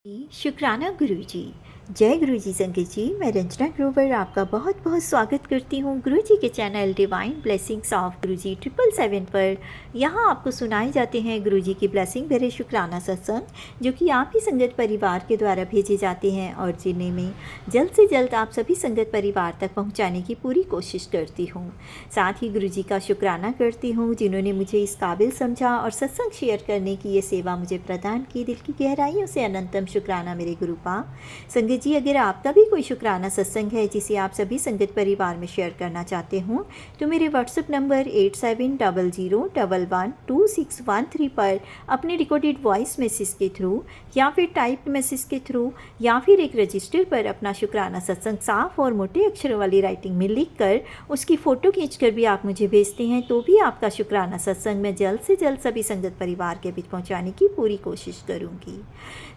शुक्राना गुरुजी। जय गुरुजी संगत जी। मैं रंजना ग्रोवर आपका बहुत बहुत स्वागत करती हूँ गुरुजी के चैनल डिवाइन ब्लेसिंग्स ऑफ गुरुजी 777 पर। यहाँ आपको सुनाए जाते हैं गुरुजी की ब्लेसिंग भरे शुक्राना सत्संग, जो कि आप ही संगत परिवार के द्वारा भेजे जाते हैं और जिन्हें मैं जल्द से जल्द आप सभी संगत परिवार तक पहुँचाने की पूरी कोशिश करती हूँ। साथ ही गुरुजी का शुक्राना करती हूँ जिन्होंने मुझे इस काबिल समझा और सत्संग शेयर करने की ये सेवा मुझे प्रदान की। दिल की गहराइयों से अनंतम शुक्राना मेरे गुरुपा। संगत जी, अगर आपका भी कोई शुक्राना सत्संग है जिसे आप सभी संगत परिवार में शेयर करना चाहते हो तो मेरे व्हाट्सएप नंबर 8700112613 पर अपने रिकॉर्डेड वॉइस मैसेज के थ्रू या फिर टाइप्ड मैसेज के थ्रू या फिर एक रजिस्टर पर अपना शुक्राना सत्संग साफ और मोटे अक्षरों वाली राइटिंग में लिख कर उसकी फ़ोटो खींचकर भी आप मुझे भेजते हैं तो भी आपका शुक्राना सत्संग मैं जल्द से जल्द सभी संगत परिवार के बीच पहुंचाने की पूरी कोशिश करूंगी।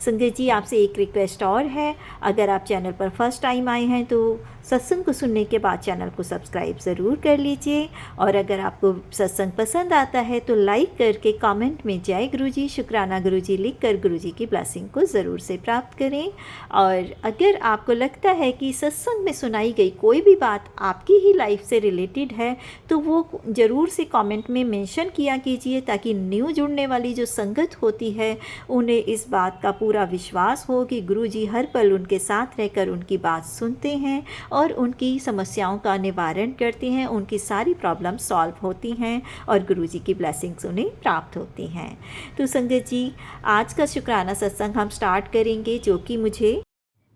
संगत जी, आपसे एक रिक्वेस्ट और है, अगर आप चैनल पर फर्स्ट टाइम आए हैं तो सत्संग को सुनने के बाद चैनल को सब्सक्राइब ज़रूर कर लीजिए और अगर आपको सत्संग पसंद आता है तो लाइक करके कमेंट में जय गुरुजी शुक्राना गुरुजी लिख कर गुरुजी की ब्लेसिंग को ज़रूर से प्राप्त करें। और अगर आपको लगता है कि सत्संग में सुनाई गई कोई भी बात आपकी ही लाइफ से रिलेटेड है तो वो ज़रूर से कमेंट में मेंशन किया कीजिए, ताकि न्यू जुड़ने वाली जो संगत होती है उन्हें इस बात का पूरा विश्वास हो कि गुरुजी हर पल उनके साथ रहकर उनकी बात सुनते हैं और उनकी समस्याओं का निवारण करते हैं, उनकी सारी प्रॉब्लम सॉल्व होती हैं और गुरुजी की ब्लेसिंग्स उन्हें प्राप्त होती हैं। तो संगत जी, आज का शुक्राना सत्संग हम स्टार्ट करेंगे, जो कि मुझे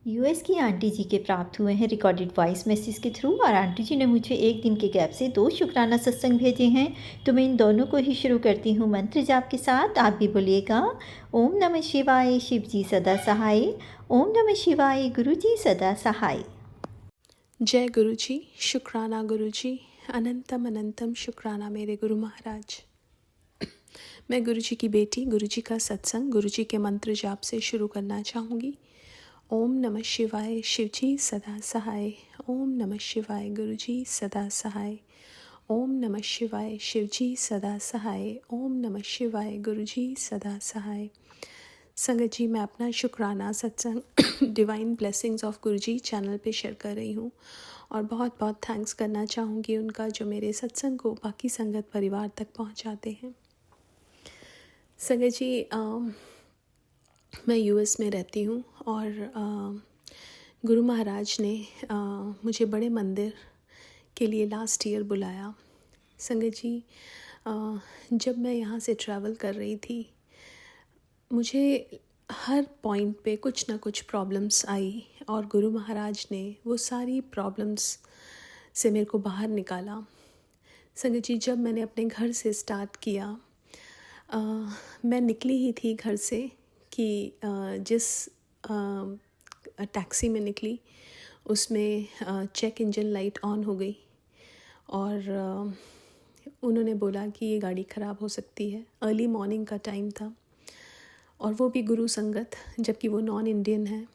यूएस की आंटी जी के प्राप्त हुए हैं रिकॉर्डेड वॉइस मैसेज के थ्रू। और आंटी जी ने मुझे एक दिन के गैप से 2 शुक्राना सत्संग भेजे हैं, तो मैं इन दोनों को ही शुरू करती हूँ मंत्र जाप के साथ। आप भी बोलिएगा, ओम नमः शिवाय, शिव जी सदा सहाय। ओम नमः शिवाय, गुरु जी सदा सहाय। जय गुरुजी, शुक्राना गुरुजी, अनंतम अनंतम शुक्राना मेरे गुरु महाराज। मैं गुरुजी की बेटी गुरुजी का सत्संग गुरुजी के मंत्र जाप से शुरू करना चाहूँगी। ओम नमः शिवाय, शिवजी सदा सहाय। ओम नमः शिवाय, गुरुजी सदा सहाय। ओम नमः शिवाय, शिवजी सदा सहाय। ओम नमः शिवाय, गुरुजी सदा सहाय। संगत जी, मैं अपना शुक्राना सत्संग divine blessings of Guruji channel पे शेयर कर रही हूँ और बहुत बहुत थैंक्स करना चाहूँगी उनका, जो मेरे सत्संग को बाकी संगत परिवार तक पहुँचाते हैं। संगत जी, मैं यूएस में रहती हूँ और गुरु महाराज ने मुझे बड़े मंदिर के लिए लास्ट ईयर बुलाया। संगत जी, जब मैं यहाँ से ट्रैवल कर रही थी मुझे हर पॉइंट पे कुछ ना कुछ प्रॉब्लम्स आई और गुरु महाराज ने वो सारी प्रॉब्लम्स से मेरे को बाहर निकाला। संगत जी, जब मैंने अपने घर से स्टार्ट किया, मैं निकली ही थी घर से कि जिस टैक्सी में निकली उसमें चेक इंजन लाइट ऑन हो गई और उन्होंने बोला कि ये गाड़ी ख़राब हो सकती है। अर्ली मॉर्निंग का टाइम था और वो भी गुरु संगत, जबकि वो नॉन इंडियन है।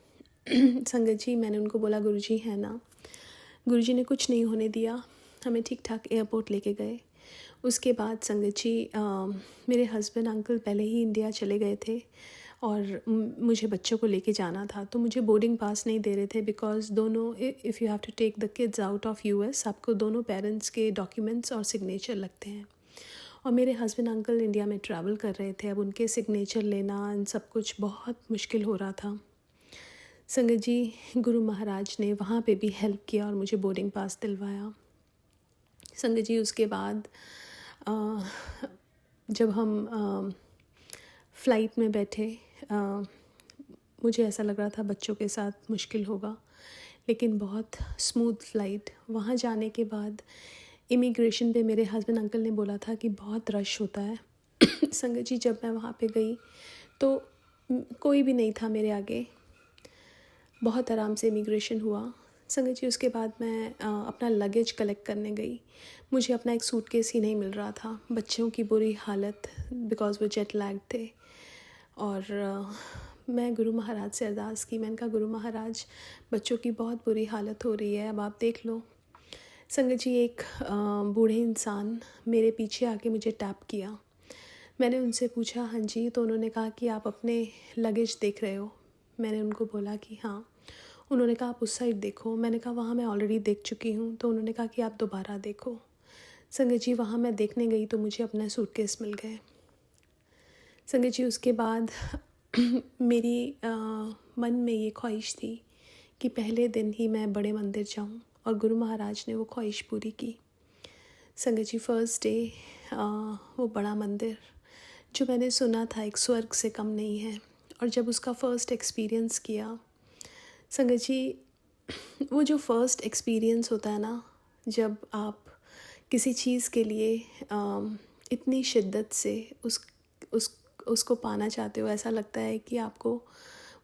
संगत जी, मैंने उनको बोला, गुरुजी है ना? गुरुजी ने कुछ नहीं होने दिया, हमें ठीक ठाक एयरपोर्ट लेके गए। उसके बाद संगत जी, मेरे हस्बैंड अंकल पहले ही इंडिया चले गए थे और मुझे बच्चों को लेके जाना था, तो मुझे बोर्डिंग पास नहीं दे रहे थे बिकॉज़ दोनों, if you have to take the kids out of US, आपको दोनों पेरेंट्स के डॉक्यूमेंट्स और सिग्नेचर लगते हैं। और मेरे हस्बैंड अंकल इंडिया में ट्रैवल कर रहे थे, अब उनके सिग्नेचर लेना इन सब कुछ बहुत मुश्किल हो रहा था। संगत जी, गुरु महाराज ने वहाँ पे भी हेल्प किया और मुझे बोर्डिंग पास दिलवाया। संगत जी, उसके बाद जब हम फ़्लाइट में बैठे, मुझे ऐसा लग रहा था बच्चों के साथ मुश्किल होगा, लेकिन बहुत स्मूथ फ़्लाइट। वहाँ जाने के बाद इमिग्रेशन पे मेरे हस्बैंड अंकल ने बोला था कि बहुत रश होता है। संगत जी, जब मैं वहाँ पे गई तो कोई भी नहीं था मेरे आगे, बहुत आराम से इमिग्रेशन हुआ। संगत जी, उसके बाद मैं अपना लगेज कलेक्ट करने गई। मुझे अपना एक सूटकेस ही नहीं मिल रहा था, बच्चों की बुरी हालत बिकॉज़ वो जेट लैग थे। और मैं गुरु महाराज से अरदास की, मैंने कहा, गुरु महाराज, बच्चों की बहुत बुरी हालत हो रही है, अब आप देख लो। संगत जी, एक बूढ़े इंसान मेरे पीछे आके मुझे टैप किया। मैंने उनसे पूछा, हाँ जी, तो उन्होंने कहा कि आप अपने लगेज देख रहे हो? मैंने उनको बोला कि हाँ। उन्होंने कहा आप उस साइड देखो। मैंने कहा वहाँ मैं ऑलरेडी देख चुकी हूँ। तो उन्होंने कहा कि आप दोबारा देखो। संगत जी वहाँ मैं देखने गई तो मुझे अपना सूटकेस मिल गए। संगत जी उसके बाद मेरी मन में ये ख्वाहिश थी कि पहले दिन ही मैं बड़े मंदिर जाऊँ, और गुरु महाराज ने वो ख्वाहिश पूरी की। संगत जी फर्स्ट डे वो बड़ा मंदिर जो मैंने सुना था एक स्वर्ग से कम नहीं है, और जब उसका फ़र्स्ट एक्सपीरियंस किया संगत जी, वो जो फ़र्स्ट एक्सपीरियंस होता है ना, जब आप किसी चीज़ के लिए इतनी शिद्दत से उसको पाना चाहते हो, ऐसा लगता है कि आपको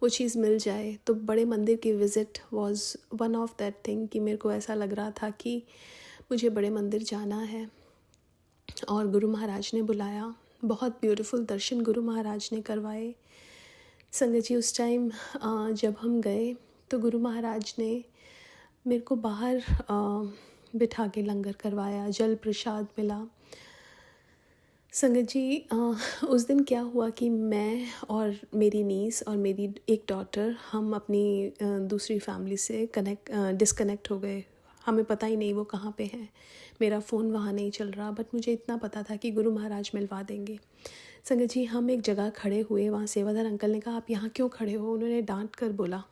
वो चीज़ मिल जाए। तो बड़े मंदिर की visit was one of that thing कि मेरे को ऐसा लग रहा था कि मुझे बड़े मंदिर जाना है, और गुरु महाराज ने बुलाया। बहुत ब्यूटीफुल दर्शन गुरु महाराज ने करवाए। संगत जी उस टाइम जब हम गए तो गुरु महाराज ने मेरे को बाहर बिठा के लंगर करवाया, जल प्रसाद मिला। संगत जी उस दिन क्या हुआ कि मैं और मेरी नीस और मेरी एक डॉटर, हम अपनी दूसरी फैमिली से डिस्कनेक्ट हो गए। हमें पता ही नहीं वो कहाँ पे हैं। मेरा फ़ोन वहाँ नहीं चल रहा, बट मुझे इतना पता था कि गुरु महाराज मिलवा देंगे। संगत जी हम एक जगह खड़े हुए, वहाँ सेवादार अंकल ने कहा आप यहाँ क्यों खड़े हो, उन्होंने डांट कर बोला।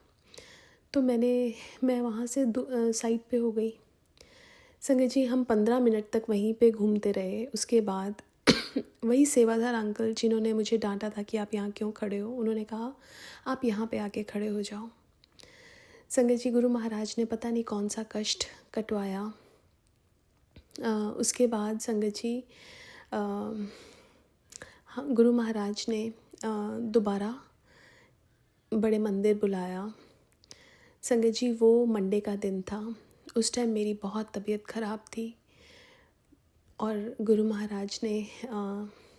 तो मैं वहाँ से साइड पे हो गई। संगत जी हम 15 मिनट तक वहीं पे घूमते रहे। उसके बाद वही सेवादार अंकल जिन्होंने मुझे डांटा था कि आप यहाँ क्यों खड़े हो, उन्होंने कहा आप यहाँ पे आके खड़े हो जाओ। संगत जी गुरु महाराज ने पता नहीं कौन सा कष्ट कटवाया। उसके बाद संगत जी गुरु महाराज ने दोबारा बड़े मंदिर बुलाया। संगत जी वो मंडे का दिन था। उस टाइम मेरी बहुत तबीयत ख़राब थी, और गुरु महाराज ने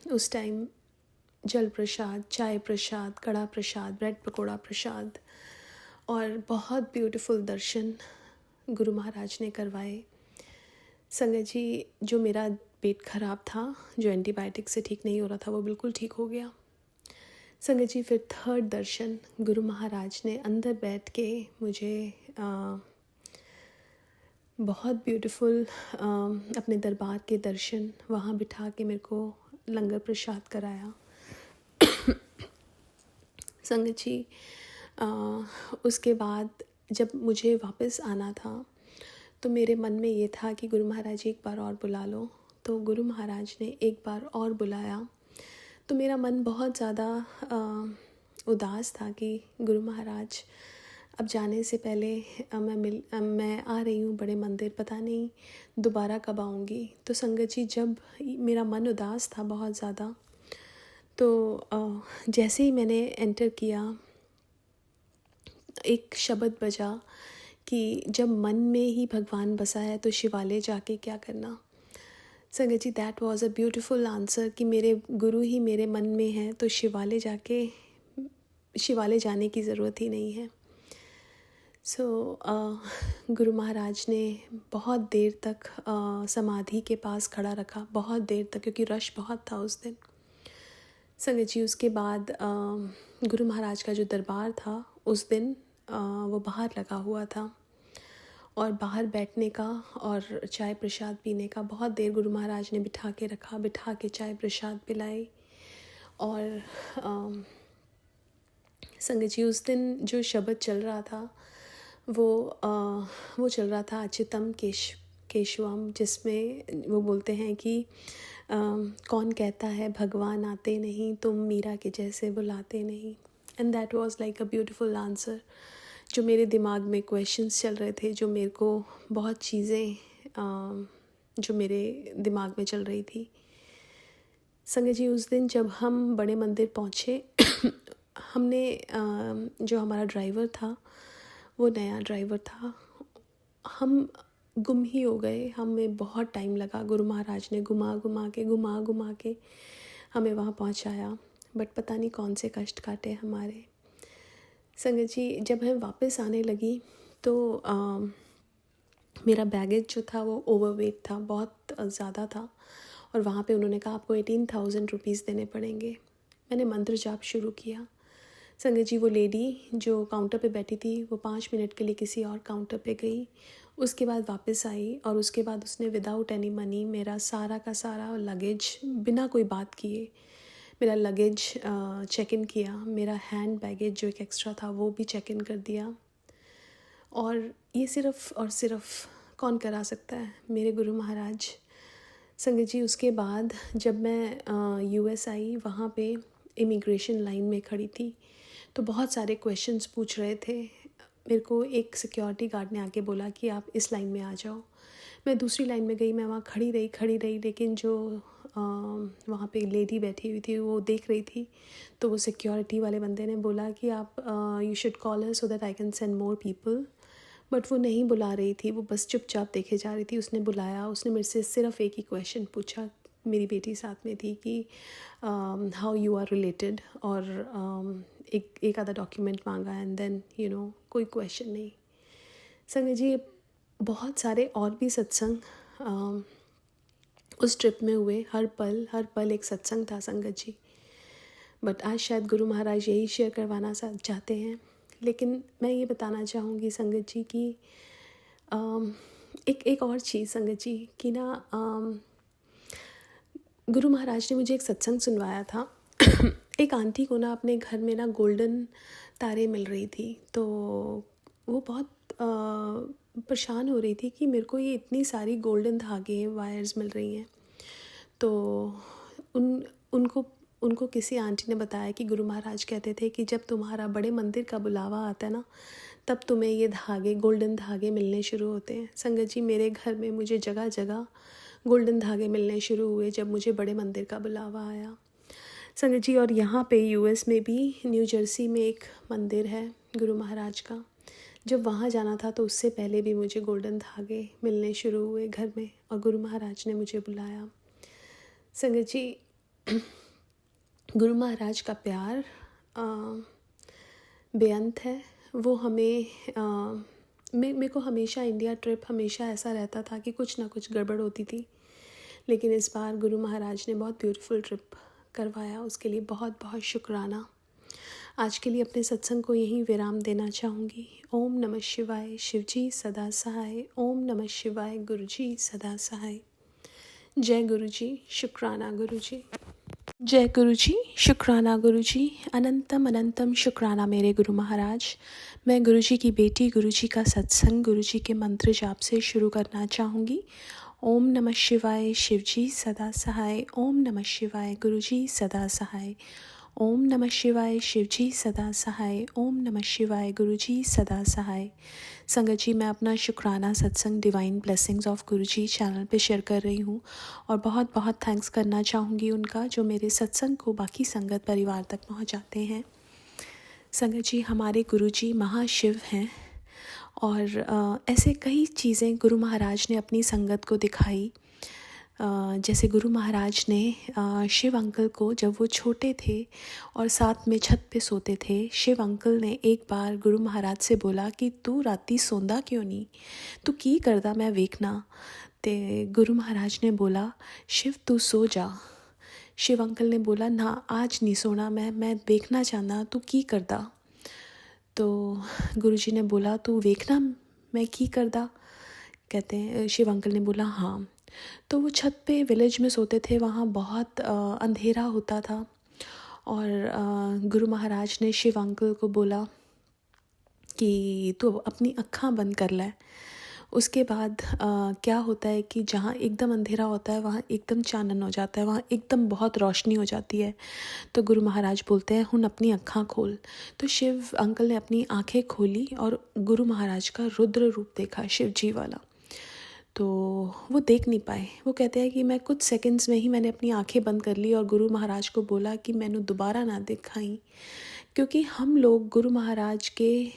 उस टाइम जल प्रसाद, चाय प्रसाद, कड़ा प्रसाद, ब्रेड पकोड़ा प्रसाद और बहुत ब्यूटीफुल दर्शन गुरु महाराज ने करवाए। संगत जी जो मेरा पेट ख़राब था, जो एंटीबायोटिक से ठीक नहीं हो रहा था, वो बिल्कुल ठीक हो गया। संगत जी फिर थर्ड दर्शन गुरु महाराज ने अंदर बैठ के मुझे बहुत ब्यूटीफुल अपने दरबार के दर्शन वहाँ बिठा के मेरे को लंगर प्रसाद कराया। संगत जी उसके बाद जब मुझे वापस आना था तो मेरे मन में ये था कि गुरु महाराज एक बार और बुला लो। तो गुरु महाराज ने एक बार और बुलाया। तो मेरा मन बहुत ज़्यादा उदास था कि गुरु महाराज अब जाने से पहले मैं आ रही हूँ बड़े मंदिर, पता नहीं दोबारा कब आऊँगी। तो संगत जी जब मेरा मन उदास था बहुत ज़्यादा, तो जैसे ही मैंने एंटर किया एक शब्द बजा कि जब मन में ही भगवान बसा है तो शिवालय जाके क्या करना। संगत जी that was a beautiful answer कि मेरे गुरु ही मेरे मन में हैं तो शिवालय जाने की ज़रूरत ही नहीं है। गुरु महाराज ने बहुत देर तक समाधि के पास खड़ा रखा, बहुत देर तक, क्योंकि रश बहुत था उस दिन। संगत जी उसके बाद गुरु महाराज का जो दरबार था उस दिन वो बाहर लगा हुआ था, और बाहर बैठने का और चाय प्रसाद पीने का बहुत देर गुरु महाराज ने बिठा के रखा, बिठा के चाय प्रसाद पिलाई। और संगत जी उस दिन जो शब्द चल रहा था वो चल रहा था अच्युतम केशवम, जिसमें वो बोलते हैं कि कौन कहता है भगवान आते नहीं, तुम मीरा के जैसे बुलाते नहीं। And that was like a beautiful answer. जो मेरे दिमाग में क्वेश्चंस चल रहे थे, जो मेरे को बहुत चीज़ें जो मेरे दिमाग में चल रही थी। संगत जी उस दिन जब हम बड़े मंदिर पहुँचे हमने जो हमारा ड्राइवर था वो नया ड्राइवर था, हम गुम ही हो गए। हमें बहुत टाइम लगा। गुरु महाराज ने घुमा घुमा के हमें वहाँ पहुँचाया, बट पता नहीं कौन से कष्ट काटे हमारे। संगत जी जब मैं वापस आने लगी तो मेरा बैगेज जो था वो ओवरवेट था, बहुत ज़्यादा था, और वहाँ पे उन्होंने कहा आपको 18,000 रुपीज़ देने पड़ेंगे। मैंने मंत्र जाप शुरू किया। संगत जी वो लेडी जो काउंटर पे बैठी थी वो 5 मिनट के लिए किसी और काउंटर पे गई, उसके बाद वापस आई और उसके बाद उसने विदाउट एनी मनी मेरा सारा का सारा लगेज बिना कोई बात किए मेरा लगेज चेक इन किया, मेरा हैंड बैगेज जो एक एक्स्ट्रा था वो भी चेक इन कर दिया। और ये सिर्फ़ और सिर्फ़ कौन करा सकता है? मेरे गुरु महाराज। संगत जी उसके बाद जब मैं यूएस आई, वहाँ पे इमिग्रेशन लाइन में खड़ी थी तो बहुत सारे क्वेश्चंस पूछ रहे थे। मेरे को एक सिक्योरिटी गार्ड ने आके बोला कि आप इस लाइन में आ जाओ। मैं दूसरी लाइन में गई, मैं वहाँ खड़ी रही, लेकिन जो वहाँ पे लेडी बैठी हुई थी वो देख रही थी, तो वो सिक्योरिटी वाले बंदे ने बोला कि आप you should call us so that I can send more people. But वो नहीं बुला रही थी, वो बस चुपचाप देखे जा रही थी। उसने बुलाया, उसने मेरे से सिर्फ एक ही क्वेश्चन पूछा, मेरी बेटी साथ में थी, कि हाउ यू आर रिलेटेड, और एक आधा डॉक्यूमेंट मांगा, एंड देन कोई क्वेश्चन नहीं। संगत जी बहुत सारे और भी सत्संग उस ट्रिप में हुए, हर पल एक सत्संग था संगत जी। बट आज शायद गुरु महाराज यही शेयर करवाना चाहते हैं। लेकिन मैं ये बताना चाहूँगी संगत जी कि एक और चीज़ संगत जी कि गुरु महाराज ने मुझे एक सत्संग सुनवाया था। एक आंटी को अपने घर में गोल्डन तारे मिल रही थी, तो वो बहुत परेशान हो रही थी कि मेरे को ये इतनी सारी गोल्डन धागे वायर्स मिल रही हैं। तो उनको किसी आंटी ने बताया कि गुरु महाराज कहते थे कि जब तुम्हारा बड़े मंदिर का बुलावा आता है ना, तब तुम्हें ये धागे, गोल्डन धागे मिलने शुरू होते हैं। संगत जी मेरे घर में मुझे जगह जगह गोल्डन धागे मिलने शुरू हुए जब मुझे बड़े मंदिर का बुलावा आया संगत जी। और यहाँ पे यूएस में भी, न्यू जर्सी में एक मंदिर है गुरु महाराज का। जब वहाँ जाना था तो उससे पहले भी मुझे गोल्डन धागे मिलने शुरू हुए घर में, और गुरु महाराज ने मुझे बुलाया। संगत जी गुरु महाराज का प्यार बेअंत है। वो हमें मेरे को हमेशा इंडिया ट्रिप हमेशा ऐसा रहता था कि कुछ ना कुछ गड़बड़ होती थी, लेकिन इस बार गुरु महाराज ने बहुत ब्यूटीफुल ट्रिप करवाया, उसके लिए बहुत बहुत शुक्राना। आज के लिए अपने सत्संग को यहीं विराम देना चाहूँगी। ओम नमः शिवाय, शिवजी सदा सहाय। ओम नमः शिवाय, गुरुजी सदा सहाय। जय गुरुजी, शुक्राना गुरुजी। जय गुरुजी, शुक्राना गुरुजी। अनंतम अनंतम शुक्राना मेरे गुरु महाराज। मैं गुरुजी की बेटी, गुरुजी का सत्संग गुरुजी के मंत्र जाप से शुरू करना चाहूँगी। ओम नमः शिवाय, शिवजी सदा सहाय। ओम नमः शिवाय, गुरुजी सदा सहाय। ओम नमः शिवाय, शिवजी सदा सहाय। ओम नमः शिवाय, गुरुजी सदा सहाय। संगत जी मैं अपना शुक्राना सत्संग divine blessings of Guruji channel पे शेयर कर रही हूँ, और बहुत बहुत थैंक्स करना चाहूँगी उनका जो मेरे सत्संग को बाकी संगत परिवार तक पहुँचाते हैं। संगत जी हमारे गुरुजी महाशिव हैं, और ऐसे कई चीज़ें गुरु महाराज ने अपनी संगत को दिखाई। जैसे गुरु महाराज ने शिव अंकल को, जब वो छोटे थे और साथ में छत पे सोते थे, शिव अंकल ने एक बार गुरु महाराज से बोला कि तू राती सोंदा क्यों नहीं, तू की करदा मैं वेखना। ते गुरु महाराज ने बोला शिव तू सो जा। शिव अंकल ने बोला ना आज नहीं सोना, मैं वेखना चाहना तू की करदा। तो गुरुजी ने बोला तू वेखना मैं की करदा। कहते हैं शिव अंकल ने बोला हाँ। तो वो छत पे विलेज में सोते थे, वहाँ बहुत अंधेरा होता था, और गुरु महाराज ने शिव अंकल को बोला कि तू अपनी अक्खां बंद कर ले। उसके बाद क्या होता है कि जहाँ एकदम अंधेरा होता है वहाँ एकदम चानन हो जाता है, वहाँ एकदम बहुत रोशनी हो जाती है। तो गुरु महाराज बोलते हैं हुन अपनी अक्खां खोल। तो शिव अंकल ने अपनी आंखें खोली और गुरु महाराज का रुद्र रूप देखा, शिव जी वाला। तो वो देख नहीं पाए। वो कहते हैं कि मैं कुछ सेकंड्स में ही मैंने अपनी आंखें बंद कर ली और गुरु महाराज को बोला कि मैंने दोबारा ना दिखाई, क्योंकि हम लोग गुरु महाराज के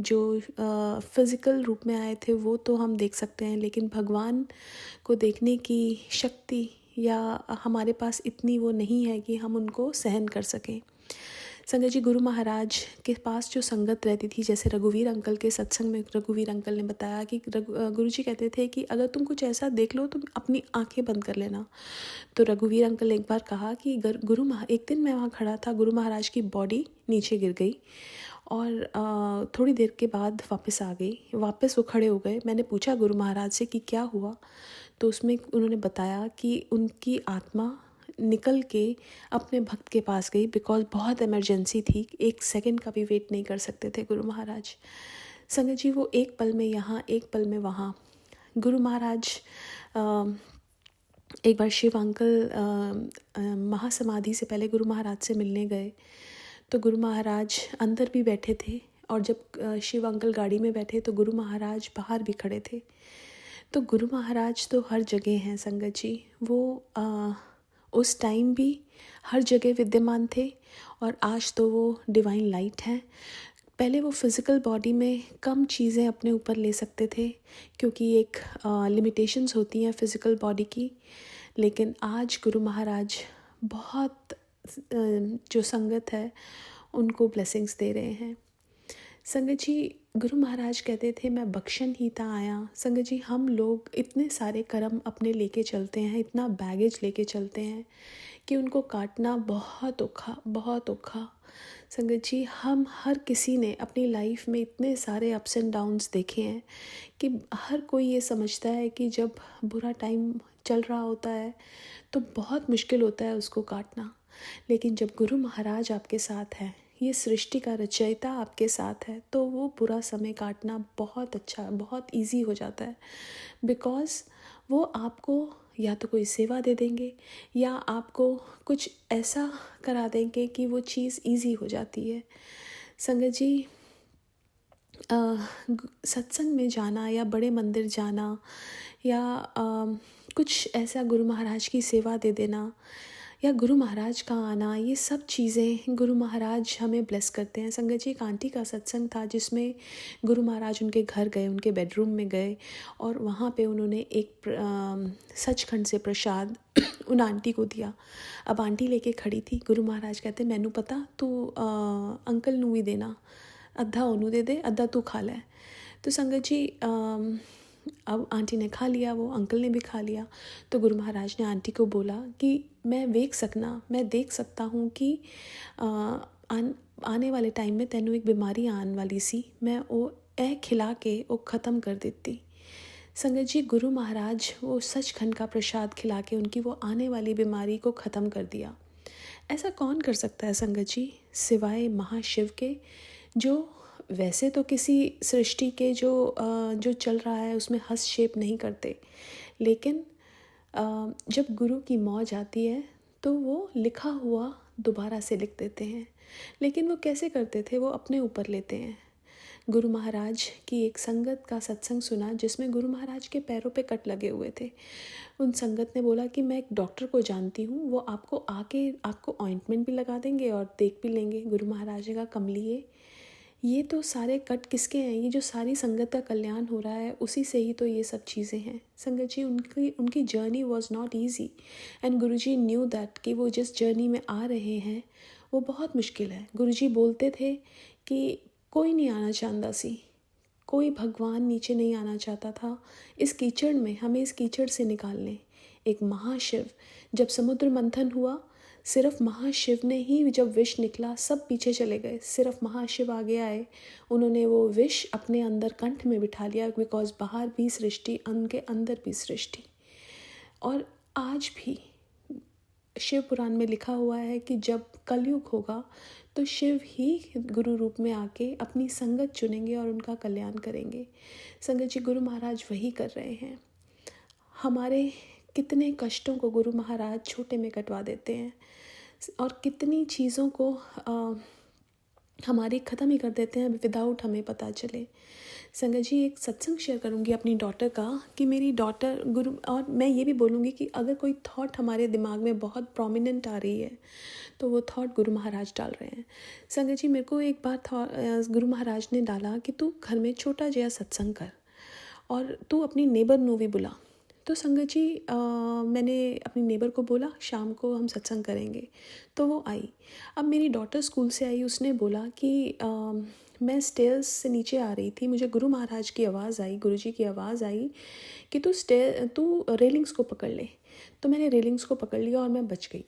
जो फिज़िकल रूप में आए थे वो तो हम देख सकते हैं, लेकिन भगवान को देखने की शक्ति या हमारे पास इतनी वो नहीं है कि हम उनको सहन कर सकें। संगत जी, गुरु महाराज के पास जो संगत रहती थी, जैसे रघुवीर अंकल के सत्संग में रघुवीर अंकल ने बताया कि गुरु जी कहते थे कि अगर तुम कुछ ऐसा देख लो तो अपनी आंखें बंद कर लेना। तो रघुवीर अंकल ने एक बार कहा कि एक दिन मैं वहाँ खड़ा था, गुरु महाराज की बॉडी नीचे गिर गई और थोड़ी देर के बाद वापस आ गई। वापस वो खड़े हो गए। मैंने पूछा गुरु महाराज से कि क्या हुआ, तो उसमें उन्होंने बताया कि उनकी आत्मा निकल के अपने भक्त के पास गई, बिकॉज बहुत इमरजेंसी थी, 1 सेकंड का भी वेट नहीं कर सकते थे गुरु महाराज। संगत जी, वो एक पल में यहाँ एक पल में वहाँ। गुरु महाराज एक बार शिव अंकल महासमाधि से पहले गुरु महाराज से मिलने गए, तो गुरु महाराज अंदर भी बैठे थे और जब शिव अंकल गाड़ी में बैठे तो गुरु महाराज बाहर भी खड़े थे। तो गुरु महाराज तो हर जगह हैं संगत जी। वो उस टाइम भी हर जगह विद्यमान थे और आज तो वो डिवाइन लाइट हैं। पहले वो फिज़िकल बॉडी में कम चीज़ें अपने ऊपर ले सकते थे क्योंकि एक लिमिटेशंस होती हैं फ़िज़िकल बॉडी की, लेकिन आज गुरु महाराज बहुत जो संगत है उनको ब्लेसिंग्स दे रहे हैं। संगत जी, गुरु महाराज कहते थे मैं बख्शन ही ता आया। संगत जी, हम लोग इतने सारे कर्म अपने लेके चलते हैं, इतना बैगेज लेके चलते हैं कि उनको काटना बहुत औखा। संगत जी, हम हर किसी ने अपनी लाइफ में इतने सारे अप्स एंड डाउन्स देखे हैं कि हर कोई ये समझता है कि जब बुरा टाइम चल रहा होता है तो बहुत मुश्किल होता है उसको काटना, लेकिन जब गुरु महाराज आपके साथ हैं, ये सृष्टि का रचयिता आपके साथ है, तो वो बुरा समय काटना बहुत अच्छा, बहुत इजी हो जाता है। बिकॉज़ वो आपको या तो कोई सेवा दे देंगे या आपको कुछ ऐसा करा देंगे कि वो चीज़ इजी हो जाती है। संगत जी, सत्संग में जाना या बड़े मंदिर जाना या कुछ ऐसा गुरु महाराज की सेवा दे देना या गुरु महाराज का आना, ये सब चीज़ें गुरु महाराज हमें ब्लेस करते हैं। संगत जी, एक आंटी का सत्संग था जिसमें गुरु महाराज उनके घर गए, उनके बेडरूम में गए और वहाँ पे उन्होंने एक सचखंड से प्रसाद उन आंटी को दिया। अब आंटी लेके खड़ी थी। गुरु महाराज कहते मैनू पता, तू अंकल नू भी देना, अद्धा ओनू दे दे, अद्धा तू खा ले। तो संगत जी, अब आंटी ने खा लिया, वो अंकल ने भी खा लिया। तो गुरु महाराज ने आंटी को बोला कि मैं देख सकता हूँ कि आने वाले टाइम में तैनू एक बीमारी आने वाली सी, मैं वो खिला के वो ख़त्म कर देती। संगत जी, गुरु महाराज वो सचखंड का प्रसाद खिला के उनकी वो आने वाली बीमारी को ख़त्म कर दिया। ऐसा कौन कर सकता है संगत जी, सिवाय महाशिव के, जो वैसे तो किसी सृष्टि के जो चल रहा है उसमें हस्तक्षेप नहीं करते, लेकिन जब गुरु की मौज आती है तो वो लिखा हुआ दोबारा से लिख देते हैं। लेकिन वो कैसे करते थे, वो अपने ऊपर लेते हैं। गुरु महाराज की एक संगत का सत्संग सुना जिसमें गुरु महाराज के पैरों पे कट लगे हुए थे। उन संगत ने बोला कि मैं एक डॉक्टर को जानती हूँ, वो आपको ऑइंटमेंट भी लगा देंगे और देख भी लेंगे। गुरु महाराज ने कहा कमलिए, ये तो सारे कट किसके हैं, ये जो सारी संगत का कल्याण हो रहा है उसी से ही तो ये सब चीज़ें हैं। संगत जी, उनकी journey was not easy and Guruji knew that कि वो जिस जर्नी में आ रहे हैं वो बहुत मुश्किल है। गुरुजी बोलते थे कि कोई नहीं आना चाहता सी, कोई भगवान नीचे नहीं आना चाहता था, इस कीचड़ में हमें इस कीचड़ से निकाल लें। एक महाशिव, जब समुद्र मंथन हुआ, सिर्फ महाशिव ने ही, जब विष निकला सब पीछे चले गए, सिर्फ महाशिव आगे आए। उन्होंने वो विष अपने अंदर कंठ में बिठा लिया, बिकॉज बाहर भी सृष्टि, उनके अंदर भी सृष्टि। और आज भी शिव पुराण में लिखा हुआ है कि जब कलयुग होगा तो शिव ही गुरु रूप में आके अपनी संगत चुनेंगे और उनका कल्याण करेंगे। संगत जी, गुरु महाराज वही कर रहे हैं। हमारे कितने कष्टों को गुरु महाराज छोटे में कटवा देते हैं और कितनी चीज़ों को हमारी ख़त्म ही कर देते हैं विदाउट हमें पता चले। संगत जी, एक सत्संग शेयर करूँगी अपनी डॉटर का कि मेरी डॉटर गुरु, और मैं ये भी बोलूँगी कि अगर कोई थॉट हमारे दिमाग में बहुत प्रोमिनेंट आ रही है तो वो थॉट गुरु महाराज डाल रहे हैं। संगत जी, मेरे को एक बार गुरु महाराज ने डाला कि तू घर में छोटा जया सत्संग कर और तू अपनी नेबर नू भी बुला। तो संगत जी मैंने अपनी नेबर को बोला शाम को हम सत्संग करेंगे, तो वो आई। अब मेरी डॉटर स्कूल से आई, उसने बोला कि मैं स्टेयर्स से नीचे आ रही थी, मुझे गुरु महाराज की आवाज़ आई, गुरुजी की आवाज़ आई कि तू रेलिंग्स को पकड़ ले। तो मैंने रेलिंग्स को पकड़ लिया और मैं बच गई।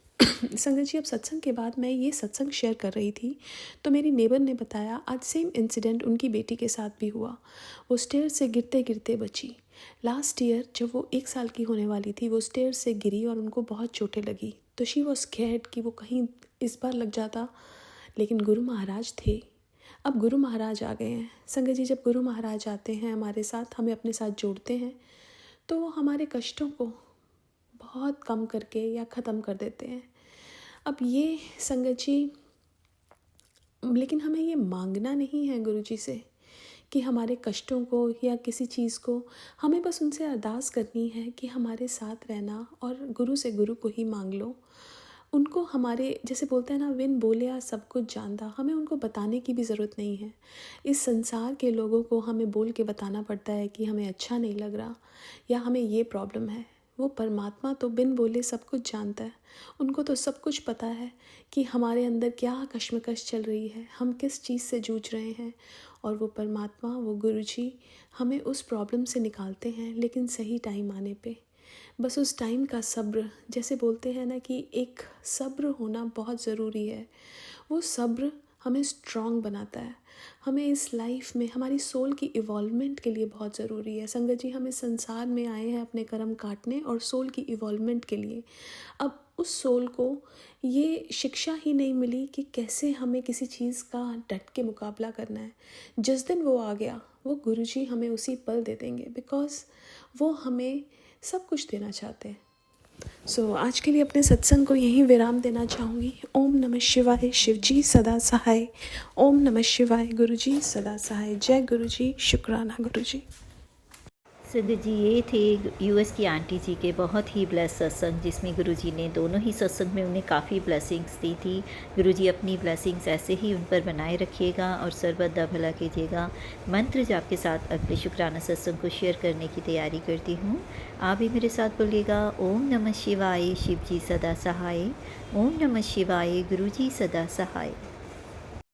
संगत जी अब सत्संग के बाद मैं ये सत्संग शेयर कर रही थी, तो मेरी नेबर ने बताया आज सेम इंसिडेंट उनकी बेटी के साथ भी हुआ। वो स्टेयर से गिरते गिरते बची। लास्ट ईयर जब वो 1 साल की होने वाली थी, वो स्टेयर से गिरी और उनको बहुत चोटें लगी। तो शी वॉज स्कैर्ड कि वो कहीं इस बार लग जाता, लेकिन गुरु महाराज थे। अब गुरु महाराज आ गए हैं। संगत जी जब गुरु महाराज आते हैं हमारे साथ, हमें अपने साथ जोड़ते हैं, तो वो हमारे कष्टों को बहुत कम करके या ख़त्म कर देते हैं। अब ये संगत जी, लेकिन हमें ये मांगना नहीं है गुरु जी से कि हमारे कष्टों को या किसी चीज़ को, हमें बस उनसे अरदास करनी है कि हमारे साथ रहना, और गुरु से गुरु को ही मांग लो। उनको हमारे, जैसे बोलते हैं ना, विन बोलिया सब कुछ जानता, हमें उनको बताने की भी ज़रूरत नहीं है। इस संसार के लोगों को हमें बोल के बताना पड़ता है कि हमें अच्छा नहीं लग रहा या हमें ये प्रॉब्लम है। वो परमात्मा तो बिन बोले सब कुछ जानता है। उनको तो सब कुछ पता है कि हमारे अंदर क्या कश्मकश चल रही है, हम किस चीज़ से जूझ रहे हैं, और वो परमात्मा, वो गुरुजी हमें उस प्रॉब्लम से निकालते हैं, लेकिन सही टाइम आने पे। बस उस टाइम का सब्र, जैसे बोलते हैं ना कि एक सब्र होना बहुत ज़रूरी है। वो सब्र हमें स्ट्रॉन्ग बनाता है, हमें इस लाइफ में हमारी सोल की इवॉल्वमेंट के लिए बहुत ज़रूरी है। संगत जी हम इस संसार में आए हैं अपने कर्म काटने और सोल की इवॉल्वमेंट के लिए। अब उस सोल को ये शिक्षा ही नहीं मिली कि कैसे हमें किसी चीज़ का डट के मुकाबला करना है। जिस दिन वो आ गया, वो गुरुजी हमें उसी पल दे देंगे, बिकॉज़ वो हमें सब कुछ देना चाहते हैं। सो आज के लिए अपने सत्संग को यहीं विराम देना चाहूँगी। ओम नमः शिवाय, शिवजी सदा सहाय। ओम नमः शिवाय, गुरुजी सदा सहाय। जय गुरुजी, शुक्राना गुरुजी। संगत जी ये थे यूएस की आंटी जी के बहुत ही ब्लेस सत्संग, जिसमें गुरुजी ने दोनों ही सत्संग में उन्हें काफ़ी ब्लेसिंग्स दी थी। गुरुजी अपनी ब्लेसिंग्स ऐसे ही उन पर बनाए रखिएगा और सर्वदा भला कीजिएगा। मंत्र जाप के साथ अगले शुक्राना सत्संग को शेयर करने की तैयारी करती हूँ। आप भी मेरे साथ बोलिएगा। ओम नमः शिवाय, शिव जी सदा सहाय। ओम नमः शिवाय, गुरुजी सदा सहाय।